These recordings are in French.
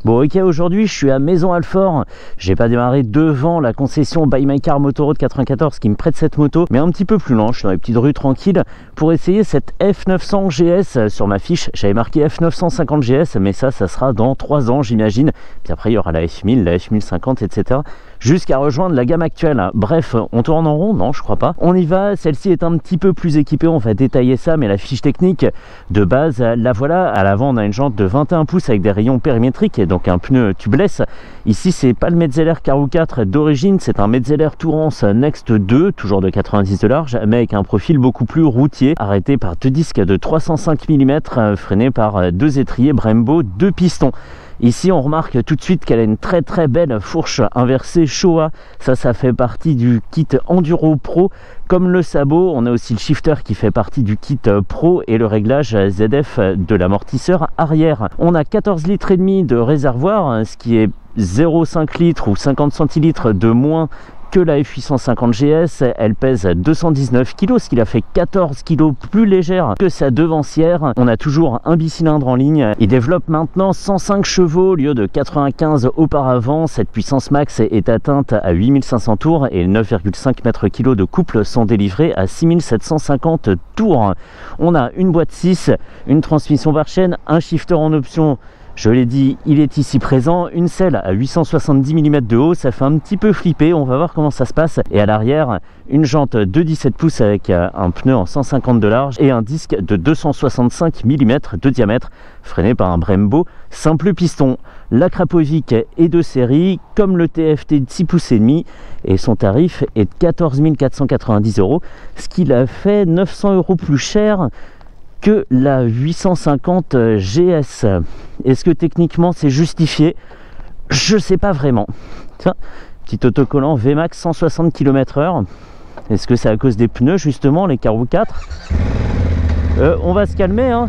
Bon ok, aujourd'hui je suis à Maisons-Alfort, j'ai pas démarré devant la concession Buy My Car Motoroad 94 qui me prête cette moto, mais un petit peu plus loin, je suis dans les petites rues tranquilles pour essayer cette F900 GS. Sur ma fiche j'avais marqué F950 GS, mais ça sera dans 3 ans j'imagine, puis après il y aura la F1000, la F1050 etc, jusqu'à rejoindre la gamme actuelle. Bref, on tourne en rond? Non, je crois pas. On y va, celle-ci est un petit peu plus équipée, on va détailler ça, mais la fiche technique de base, la voilà. À l'avant on a une jante de 21 pouces avec des rayons périmétriques et donc un pneu tubeless. Ici c'est pas le Metzeler Cargo 4 d'origine, c'est un Metzeler Tourance Next 2, toujours de 90 de large, mais avec un profil beaucoup plus routier, arrêté par 2 disques de 305 mm, freinés par 2 étriers Brembo 2 pistons. Ici on remarque tout de suite qu'elle a une très belle fourche inversée Showa, ça fait partie du kit Enduro Pro. Comme le sabot, on a aussi le shifter qui fait partie du kit Pro et le réglage ZF de l'amortisseur arrière. On a 14 litres et demi de réservoir, ce qui est 0,5 litres ou 50 centilitres de moins que la F850 GS. Elle pèse 219 kg, ce qui la fait 14 kg plus légère que sa devancière. On a toujours un bicylindre en ligne. Il développe maintenant 105 chevaux au lieu de 95 auparavant. Cette puissance max est atteinte à 8500 tours et 9,5 m/kg de couple sont délivrés à 6750 tours. On a une boîte 6, une transmission par chaîne, un shifter en option. Je l'ai dit, il est ici présent, une selle à 870 mm de haut, ça fait un petit peu flipper, on va voir comment ça se passe. Et à l'arrière, une jante de 17 pouces avec un pneu en 150 de large et un disque de 265 mm de diamètre, freiné par un Brembo simple piston. La Krapovic est de série, comme le TFT de 6 pouces et demi, et son tarif est de 14 490 €, ce qui l'a fait 900 € plus cher que la 850 GS. Est-ce que techniquement c'est justifié? Je sais pas vraiment. Tiens, petit autocollant VMAX 160 km/h. Est-ce que c'est à cause des pneus justement, les Cargo 4? On va se calmer, hein.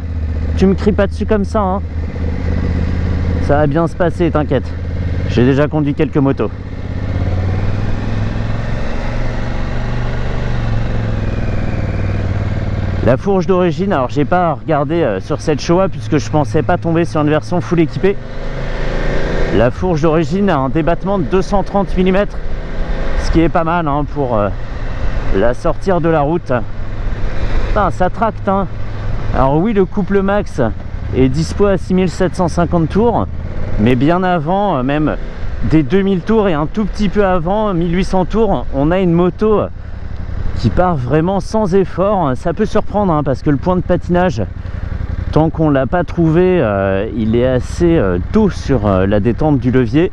Tu me cries pas dessus comme ça, hein. Ça va bien se passer, t'inquiète. J'ai déjà conduit quelques motos. La fourche d'origine, alors j'ai pas regardé sur cette Showa puisque je pensais pas tomber sur une version full équipée. La fourche d'origine a un débattement de 230 mm, ce qui est pas mal hein, pour la sortir de la route. Putain, ça tracte hein. Alors oui, le couple max est dispo à 6750 tours, mais bien avant, même des 2000 tours et un tout petit peu avant, 1800 tours, on a une moto qui part vraiment sans effort. Ça peut surprendre hein, parce que le point de patinage, tant qu'on l'a pas trouvé, il est assez tôt sur la détente du levier.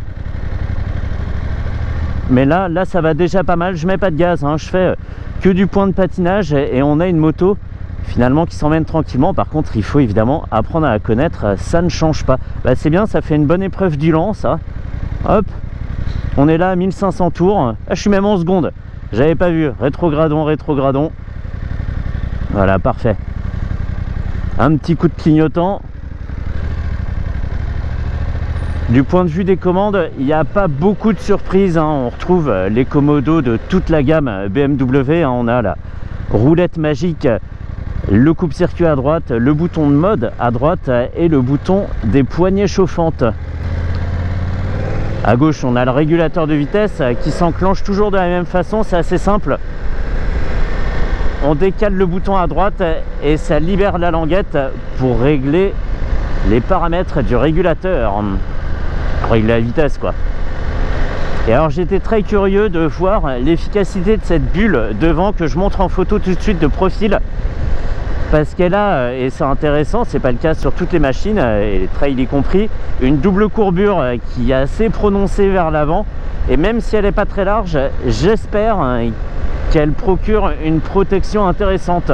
Mais là ça va déjà pas mal. Je mets pas de gaz, hein, je fais que du point de patinage et on a une moto finalement qui s'emmène tranquillement. Par contre il faut évidemment apprendre à la connaître, ça ne change pas. Bah, c'est bien, ça fait une bonne épreuve du lent ça. Hop, on est là à 1500 tours. Ah, je suis même en seconde. J'avais pas vu, rétrogradon. Voilà, parfait. Un petit coup de clignotant. Du point de vue des commandes, il n'y a pas beaucoup de surprises hein. On retrouve les commodos de toute la gamme BMW hein. On a la roulette magique, le coupe-circuit à droite, le bouton de mode à droite et le bouton des poignées chauffantes. À gauche, on a le régulateur de vitesse qui s'enclenche toujours de la même façon, c'est assez simple. On décale le bouton à droite et ça libère la languette pour régler les paramètres du régulateur. Pour régler la vitesse quoi. Et alors j'étais très curieux de voir l'efficacité de cette bulle devant que je montre en photo tout de suite de profil. Parce qu'elle a, et c'est intéressant, c'est pas le cas sur toutes les machines, et les trails y compris, une double courbure qui est assez prononcée vers l'avant. Et même si elle n'est pas très large, j'espère qu'elle procure une protection intéressante.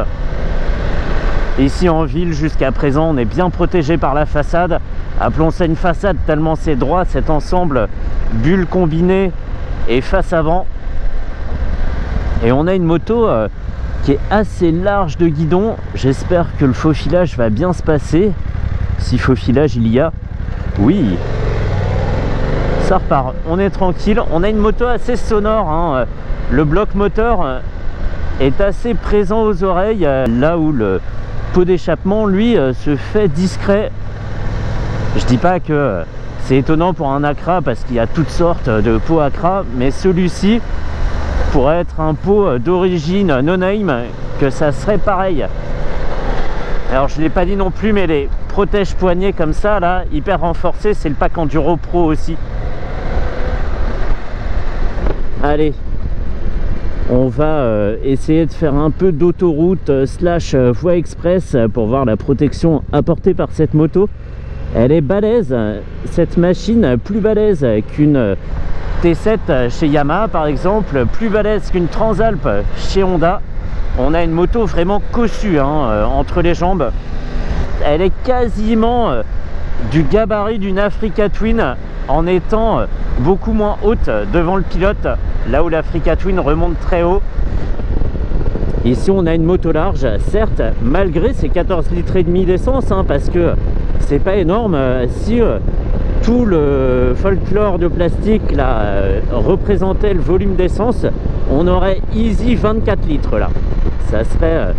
Ici en ville, jusqu'à présent, on est bien protégé par la façade. Appelons ça une façade tellement c'est droit cet ensemble bulle combinée et face avant. Et on a une moto qui est assez large de guidon. J'espère que le faux filage va bien se passer, si faux filage il y a. Oui, ça repart, on est tranquille. On a une moto assez sonore hein. Le bloc moteur est assez présent aux oreilles, là où le pot d'échappement lui se fait discret. Je dis pas que C'est étonnant pour un Acra parce qu'il y a toutes sortes de pots Acra, mais celui-ci pourrait être un pot d'origine no-name, que ça serait pareil. Alors je ne l'ai pas dit non plus, mais les protège poignets comme ça là, hyper renforcés, c'est le pack Enduro Pro aussi. Allez, on va essayer de faire un peu d'autoroute slash voie express pour voir la protection apportée par cette moto. Elle est balèze, cette machine, plus balèze qu'une T7 chez Yamaha par exemple, plus balèze qu'une Transalp chez Honda. On a une moto vraiment cossue hein, entre les jambes. Elle est quasiment du gabarit d'une Africa Twin en étant beaucoup moins haute devant le pilote, là où l'Africa Twin remonte très haut. Ici on a une moto large, certes, malgré ses 14 litres et demi d'essence, hein, parce que c'est pas énorme. Si tout le folklore de plastique là représentait le volume d'essence, on aurait easy 24 litres là. Ça serait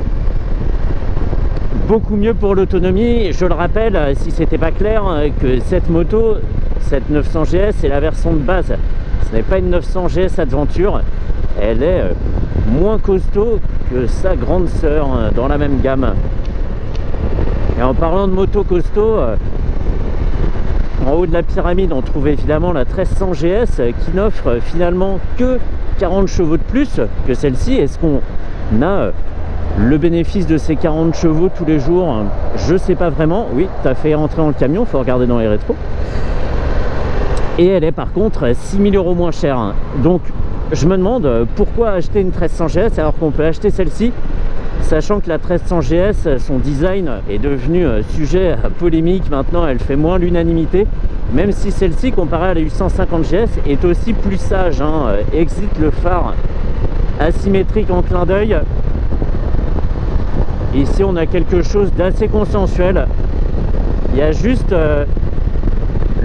beaucoup mieux pour l'autonomie. Je le rappelle, si c'était pas clair, que cette moto, cette 900 GS, c'est la version de base. Ce n'est pas une 900 GS Adventure. Elle est moins costaud que sa grande sœur dans la même gamme. Et en parlant de moto costaud, en haut de la pyramide, on trouve évidemment la 1300 GS qui n'offre finalement que 40 chevaux de plus que celle-ci. Est-ce qu'on a le bénéfice de ces 40 chevaux tous les jours? Je sais pas vraiment. Oui, tu as fait rentrer dans le camion, il faut regarder dans les rétros. Et elle est par contre 6 000 € moins chère. Donc je me demande pourquoi acheter une 1300 GS alors qu'on peut acheter celle-ci, sachant que la 1300 GS, son design est devenu sujet à polémique. Maintenant elle fait moins l'unanimité, même si celle-ci comparée à la 850 GS est aussi plus sage hein. Exit le phare asymétrique en clin d'œil. Ici on a quelque chose d'assez consensuel. Il y a juste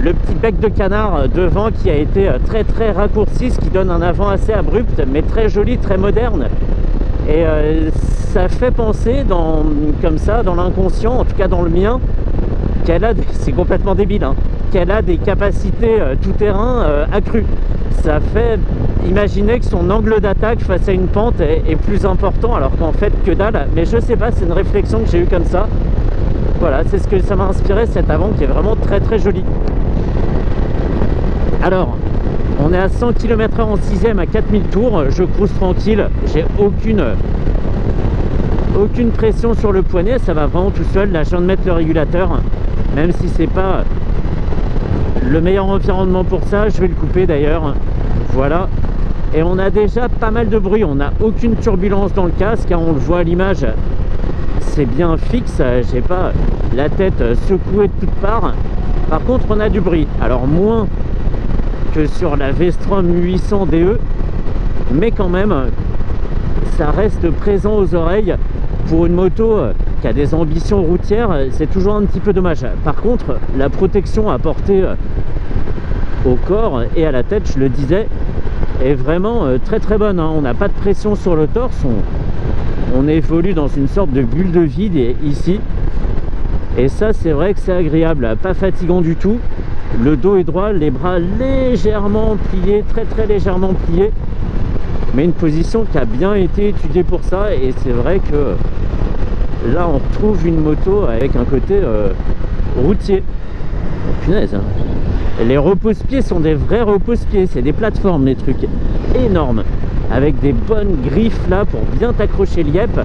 le petit bec de canard devant qui a été très raccourci, ce qui donne un avant assez abrupt mais très joli, très moderne. Et ça fait penser comme ça dans l'inconscient, en tout cas dans le mien, qu'elle a c'est complètement débile hein, qu'elle a des capacités tout-terrain accrues. Ça fait imaginer que son angle d'attaque face à une pente est plus important, alors qu'en fait que dalle. Mais je sais pas, c'est une réflexion que j'ai eue comme ça. Voilà, c'est ce que ça m'a inspiré, cet avant qui est vraiment très joli. Alors, on est à 100 km/h en 6ème à 4000 tours, je cruise tranquille, j'ai aucune pression sur le poignet, ça va vraiment tout seul. Là je viens de mettre le régulateur, même si c'est pas le meilleur environnement pour ça, je vais le couper d'ailleurs. Voilà, et on a déjà pas mal de bruit, on n'a aucune turbulence dans le casque, hein, on le voit à l'image, c'est bien fixe, j'ai pas la tête secouée de toutes parts. Par contre on a du bruit, alors moins que sur la V-Strom 800 DE, mais quand même ça reste présent aux oreilles. Pour une moto qui a des ambitions routières, c'est toujours un petit peu dommage. Par contre, la protection apportée au corps et à la tête, je le disais, est vraiment très bonne hein. On n'a pas de pression sur le torse, on évolue dans une sorte de bulle de vide ici, et ça c'est vrai que c'est agréable, pas fatigant du tout. Le dos est droit, les bras légèrement pliés, très légèrement pliés, mais une position qui a bien été étudiée pour ça. Et c'est vrai que là on retrouve une moto avec un côté routier. Punaise hein. Les repose-pieds sont des vrais repose-pieds, c'est des plateformes, les trucs énormes, avec des bonnes griffes là pour bien t'accrocher l'IEP.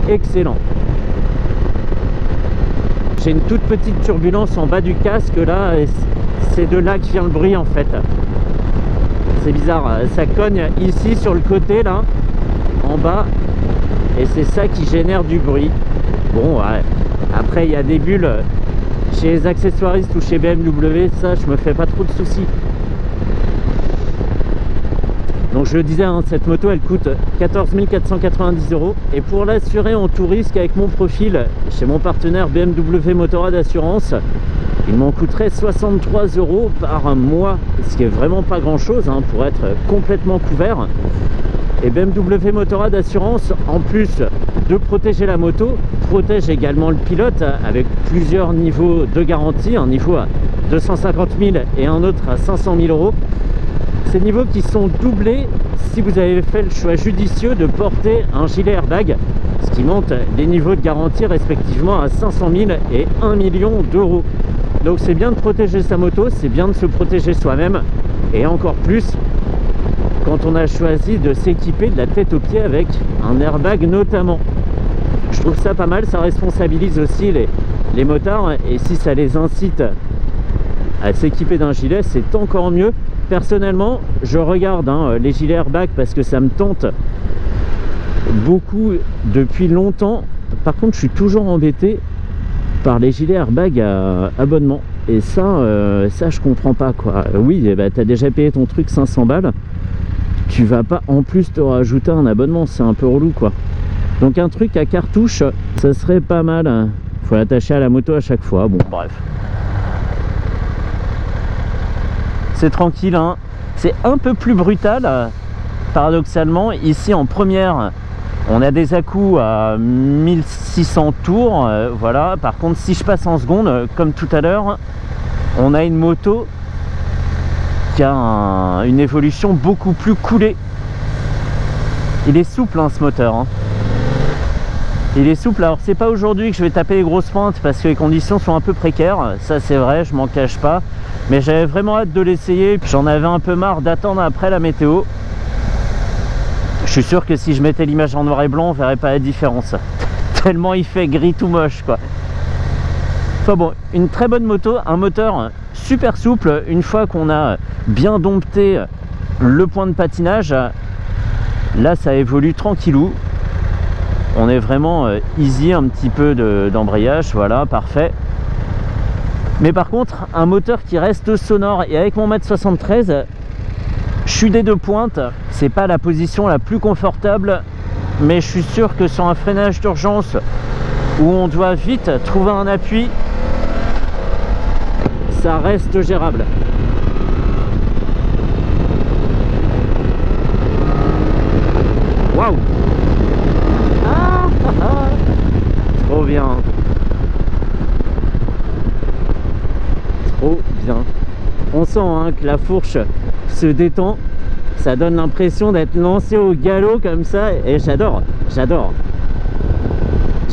Excellent. J'ai une toute petite turbulence en bas du casque là, et c'est de là que vient le bruit en fait. C'est bizarre, ça cogne ici sur le côté là, en bas, et c'est ça qui génère du bruit. Bon ouais, après il y a des bulles chez les accessoiristes ou chez BMW, ça je me fais pas trop de soucis. Donc je le disais hein, cette moto elle coûte 14 490 €, et pour l'assurer en tout risque avec mon profil chez mon partenaire BMW Motorrad Assurance, il m'en coûterait 63 € par mois, ce qui est vraiment pas grand chose hein, pour être complètement couvert. Et BMW Motorrad Assurance, en plus de protéger la moto, protège également le pilote avec plusieurs niveaux de garantie, un niveau à 250 000 et un autre à 500 000 euros. Ces niveaux qui sont doublés si vous avez fait le choix judicieux de porter un gilet airbag, ce qui monte les niveaux de garantie respectivement à 500 000 et 1 million d'euros. Donc c'est bien de protéger sa moto, c'est bien de se protéger soi-même, et encore plus quand on a choisi de s'équiper de la tête aux pieds avec un airbag notamment. Je trouve ça pas mal, ça responsabilise aussi les motards, et si ça les incite à s'équiper d'un gilet, c'est encore mieux. Personnellement, je regarde les gilets airbag parce que ça me tente beaucoup depuis longtemps. Par contre, je suis toujours embêté par les gilets airbag à abonnement. Et ça je comprends pas, quoi. Oui, bah, tu as déjà payé ton truc 500 balles. Tu vas pas en plus te rajouter un abonnement, c'est un peu relou, quoi. Donc un truc à cartouche, ça serait pas mal. Faut l'attacher à la moto à chaque fois. Bon, bref. C'est tranquille, hein. C'est un peu plus brutal, paradoxalement. Ici en première, on a des à-coups à 1600 tours, voilà. Par contre, si je passe en seconde, comme tout à l'heure, on a une moto qui a une évolution beaucoup plus coulée. Il est souple, hein, ce moteur, hein. Il est souple. Alors c'est pas aujourd'hui que je vais taper les grosses pentes parce que les conditions sont un peu précaires, ça c'est vrai, je m'en cache pas, mais j'avais vraiment hâte de l'essayer. J'en avais un peu marre d'attendre après la météo. Je suis sûr que si je mettais l'image en noir et blanc, on verrait pas la différence tellement il fait gris tout moche, quoi. Enfin bon, une très bonne moto, un moteur super souple. Une fois qu'on a bien dompté le point de patinage, là ça évolue tranquillou. On est vraiment easy, un petit peu d'embrayage, voilà, parfait. Mais par contre, un moteur qui reste sonore, et avec mon 1m73 m, je suis des deux pointes. C'est pas la position la plus confortable, mais je suis sûr que sur un freinage d'urgence où on doit vite trouver un appui, ça reste gérable. Waouh! Trop bien, trop bien. On sent que la fourche se détend, ça donne l'impression d'être lancé au galop comme ça, et j'adore, j'adore,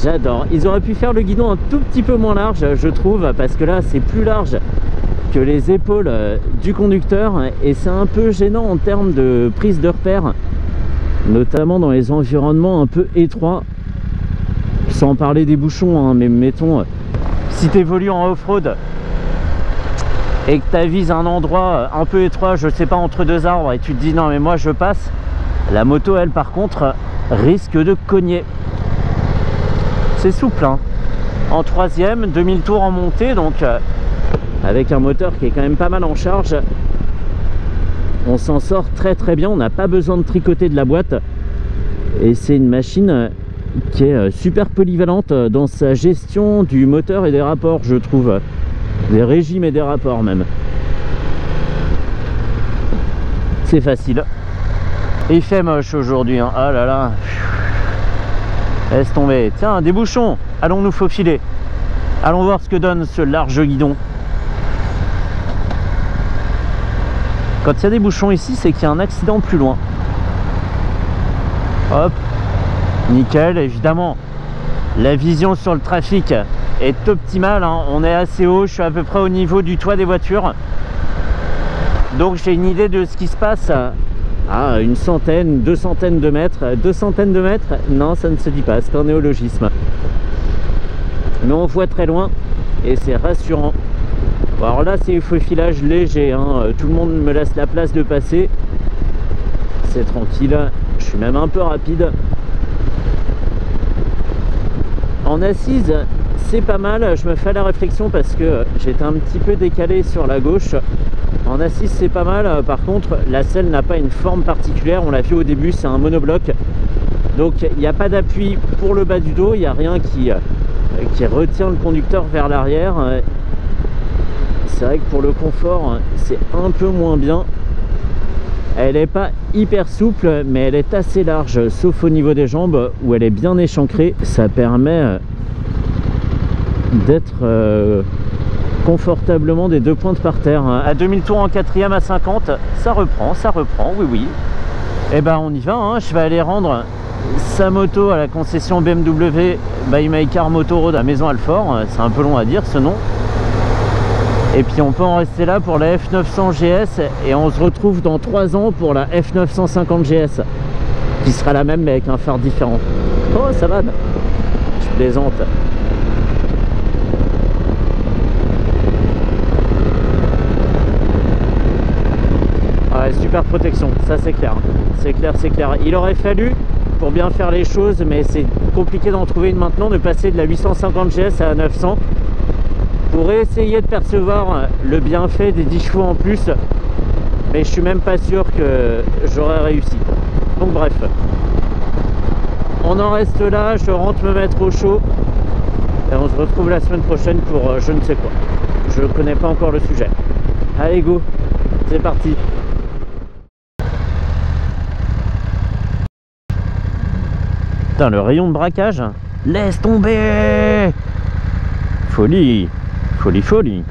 j'adore. Ils auraient pu faire le guidon un tout petit peu moins large, je trouve, parce que là c'est plus large que les épaules du conducteur, et c'est un peu gênant en termes de prise de repère, notamment dans les environnements un peu étroits. Sans parler des bouchons, mais mettons, si tu évolues en off-road et que tu avises un endroit un peu étroit, je sais pas, entre deux arbres, et tu te dis non mais moi je passe, la moto elle par contre risque de cogner. C'est souple, hein. En troisième, 2000 tours en montée, donc avec un moteur qui est quand même pas mal en charge, on s'en sort très très bien. On n'a pas besoin de tricoter de la boîte, et c'est une machine qui est super polyvalente dans sa gestion du moteur et des rapports, je trouve, des régimes et des rapports même. C'est facile. Et il fait moche aujourd'hui, hein. Ah là là, laisse tomber. Tiens, des bouchons, allons nous faufiler, allons voir ce que donne ce large guidon. Quand il y a des bouchons ici, c'est qu'il y a un accident plus loin. Hop, nickel. Évidemment, la vision sur le trafic est optimale, hein. On est assez haut, je suis à peu près au niveau du toit des voitures, donc j'ai une idée de ce qui se passe à une centaine, 200 de mètres. 200 de mètres, non, ça ne se dit pas, c'est un néologisme, mais on voit très loin et c'est rassurant. Bon, alors là c'est faufilage léger, hein. Tout le monde me laisse la place de passer, c'est tranquille, je suis même un peu rapide. En assise, c'est pas mal. Je me fais la réflexion parce que j'étais un petit peu décalé sur la gauche. En assise, c'est pas mal. Par contre, la selle n'a pas une forme particulière. On l'a vu au début, c'est un monobloc. Donc, il n'y a pas d'appui pour le bas du dos. Il n'y a rien qui retient le conducteur vers l'arrière. C'est vrai que pour le confort, c'est un peu moins bien. Elle n'est pas hyper souple, mais elle est assez large, sauf au niveau des jambes où elle est bien échancrée. Ça permet d'être confortablement des 2 pointes par terre. À 2000 tours en 4ème à 50, ça reprend, oui oui. Et ben on y va, hein. Je vais aller rendre sa moto à la concession BMW by My Car Moto Road à Maison Alfort. C'est un peu long à dire ce nom. Et puis on peut en rester là pour la F900 GS et on se retrouve dans 3 ans pour la F950 GS qui sera la même mais avec un phare différent. Oh ça va, je plaisante. Ouais, super protection, ça c'est clair. C'est clair, c'est clair. Il aurait fallu, pour bien faire les choses, mais c'est compliqué d'en trouver une maintenant, de passer de la 850 GS à la 900 pour essayer de percevoir le bienfait des 10 chevaux en plus, mais je suis même pas sûr que j'aurais réussi. Donc bref, on en reste là, je rentre me mettre au chaud et on se retrouve la semaine prochaine pour je ne sais quoi. Je ne connais pas encore le sujet. Allez go, c'est parti. Putain, le rayon de braquage, laisse tomber. Folie, folie, folie.